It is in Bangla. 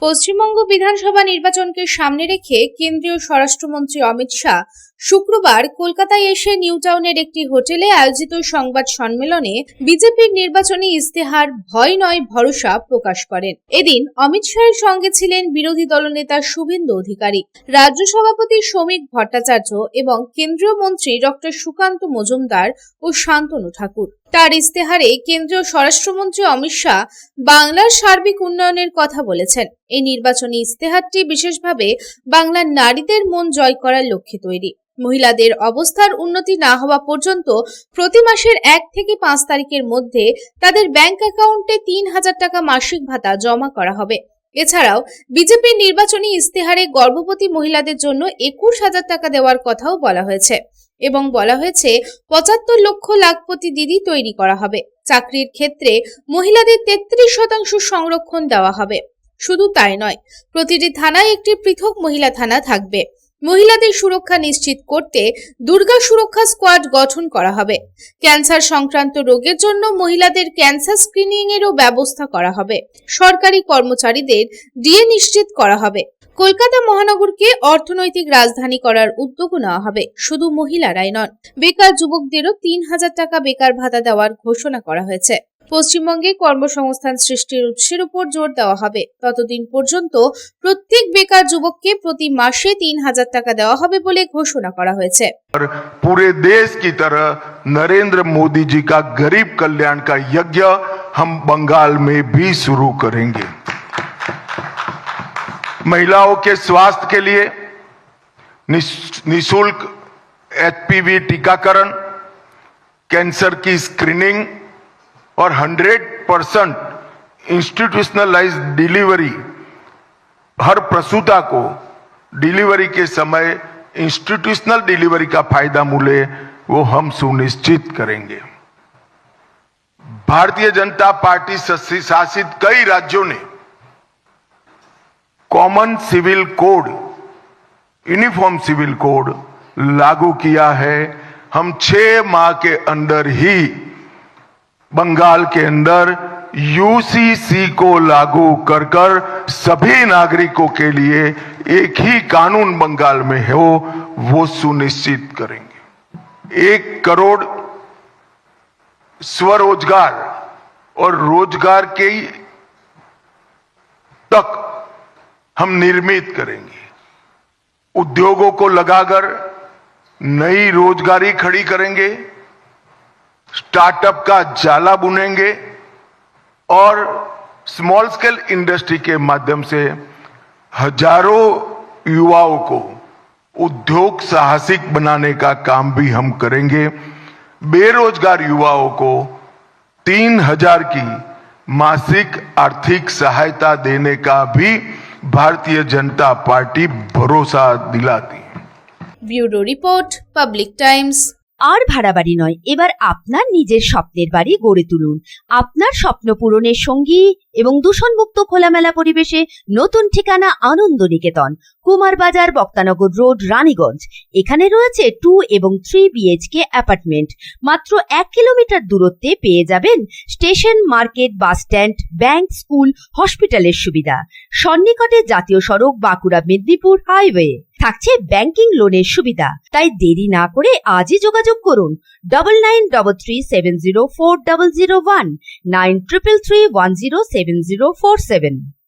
পশ্চিমবঙ্গ বিধানসভা নির্বাচনকে সামনে রেখে কেন্দ্রীয় স্বরাষ্ট্রমন্ত্রী অমিত শাহ শুক্রবার কলকাতায় এসে নিউ টাউনের একটি হোটেলে আয়োজিত সংবাদ সম্মেলনে বিজেপির নির্বাচনী ইস্তেহার ভয় নয় ভরসা প্রকাশ করেন। এদিন অমিত শাহের সঙ্গে ছিলেন বিরোধী দলনেতা শুভেন্দু অধিকারী, রাজ্য সভাপতি শ্রমিক ভট্টাচার্য এবং কেন্দ্রীয় মন্ত্রী ডক্টর সুকান্ত মজুমদার ও শান্তনু ঠাকুর। তার ইস্তেহারে কেন্দ্রীয় স্বরাষ্ট্রমন্ত্রী অমিত শাহ বাংলার সার্বিক উন্নয়নের কথা বলেছেন। এই নির্বাচনী ইস্তেহারটি বিশেষভাবে বাংলার নারীদের মন জয় করার লক্ষ্যে তৈরি। মহিলাদের অবস্থার উন্নতি না হওয়া পর্যন্ত প্রতি মাসের 1 থেকে 5 তারিখের মধ্যে তাদের ব্যাংক অ্যাকাউন্টে 3,000 টাকা মাসিক ভাতা জমা করা হবে। এছাড়াও বিজেপির নির্বাচনী ইস্তেহারে গর্ভবতী মহিলাদের জন্য 21,000 টাকা দেওয়ার কথাও বলা হয়েছে এবং বলা হয়েছে 75 লক্ষ লাখপতি দিদি তৈরি করা হবে। চাকরির ক্ষেত্রে মহিলাদের 33% সংরক্ষণ দেওয়া হবে। শুধু তাই নয়, প্রতিটি থানায় একটি পৃথক মহিলা থানা থাকবে। মহিলাদের সুরক্ষা নিশ্চিত করতে দুর্গা সুরক্ষা স্কোয়াড গঠন করা হবে। ক্যান্সার সংক্রান্ত রোগের জন্য মহিলাদের ক্যান্সার স্ক্রিনিং এরও ব্যবস্থা করা হবে। সরকারি কর্মচারীদের ডিএ নিশ্চিত করা হবে। কলকাতা মহানগরকে অর্থনৈতিক রাজধানী করার উদ্যোগ নেওয়া হবে। শুধু মহিলারাই নন, বেকার যুবকদেরও 3,000 টাকা বেকার ভাতা দেওয়ার ঘোষণা করা হয়েছে। পশ্চিমবঙ্গে কর্মসংস্থান সৃষ্টির উৎসের উপর জোর দেওয়া হবে। ততদিন পর্যন্ত প্রত্যেক বেকার যুবককে প্রতি মাসে 3,000 টাকা দেওয়া হবে বলে ঘোষণা করা হয়েছে। पूरे देश की तरह नरेंद्र मोदी जी का गरीब कल्याण का यज्ञ हम बंगाल में भी शुरू करेंगे। महिलाओं के स्वास्थ्य के लिए निःशुल्क एचपीवी टीकाकरण, कैंसर की स्क्रीनिंग और 100% इंस्टीट्यूशनलाइज्ड डिलीवरी, हर प्रसूता को डिलीवरी के समय इंस्टीट्यूशनल डिलीवरी का फायदा मिले वो हम सुनिश्चित करेंगे। भारतीय जनता पार्टी शासित कई राज्यों ने common civil code, uniform civil code लागू किया है। हम 6 माह के अंदर ही बंगाल के अंदर यूसीसी को लागू कर सभी नागरिकों के लिए एक ही कानून बंगाल में हो वो सुनिश्चित करेंगे। 1 करोड़ स्वरोजगार और रोजगार के तक हम निर्मित करेंगे। उद्योगों को लगाकर नई रोजगारी खड़ी करेंगे, स्टार्टअप का जाला बुनेंगे और स्मॉल स्केल इंडस्ट्री के माध्यम से हजारों युवाओं को उद्योग साहसिक बनाने का काम भी हम करेंगे। बेरोजगार युवाओं को 3,000 की मासिक आर्थिक सहायता देने का भी भारतीय जनता पार्टी भरोसा दिलाती है। Bureau report, Public Times. আর ভাড়া বাড়ি নয়, এবার আপনার নিজের স্বপ্নের বাড়ি গড়ে তুলুন। আপনার স্বপ্ন পূরণের সঙ্গী এবং দূষণমুক্ত খোলামেলা পরিবেশে নতুন ঠিকানা আনন্দ নিকেতন, কুমারবাজার, বক্তানগর রোড, রানীগঞ্জ। এখানে রয়েছে 2 এবং 3 বিএইচকে অ্যাপার্টমেন্ট। মাত্র 1 কিলোমিটার দূরত্বে পেয়ে যাবেন station, market, bus stand, bank, school, হসপিটালের সুবিধা। সন্নিকটে জাতীয় সড়ক বাঁকুড়া মেদিনীপুর হাইওয়ে, থাকছে ব্যাংকিং লোনের সুবিধা। তাই দেরি না করে আজই যোগাযোগ করুন 9933704001 9333107047।